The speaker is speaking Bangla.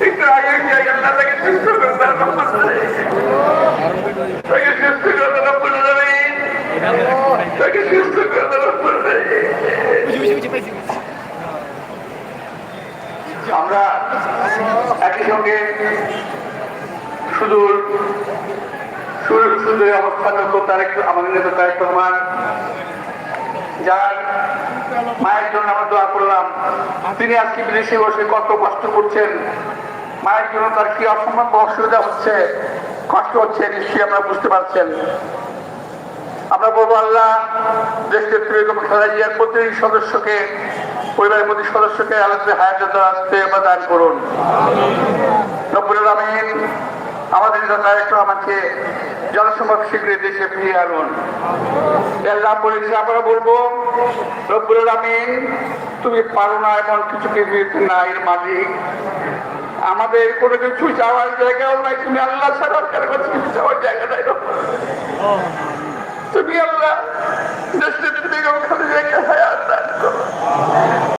একটু আগে আল্লাহ তাকে সুস্থ করতে তাকে সুস্থ করতে তাকে সুস্থ করতে। আমরা একই সঙ্গে সুদূর অবস্থানরত আমাদের নেতা তারেক রহমান, যার মায়ের জন্য আমরা দোয়া করলাম। তিনি আজকে বিদেশে বসে কত কষ্ট করছেন, মায়ের জন্য তার কি অসম্ভব অসুবিধা হচ্ছে, কষ্ট হচ্ছে, নিশ্চয়ই আপনারা বুঝতে পারছেন। আমরা বলবো আল্লাহ দেশের প্রতিটি সদস্যকে, পরিবারের প্রতি সদস্যকে আল্লাহ হায়াতের দ্বারা দান করুন। রব্বুল আলামিন আমাদের নেতা তারেক রহমানকে জনসম্ভব শীঘ্রই দেশে ফিরিয়ে আনুন। আল্লাহ বলেছে, আমরা বলবো রব্বুল আলামিন তুমি পারো না এমন কিছু নাই মালিক, আমাদের কোনো কিছু যাওয়ার জায়গাও নাই, তুমি আল্লাহ ছাড়া কারো কাছে কিছু যাওয়ার জায়গা নাই। তুমি আল্লাহ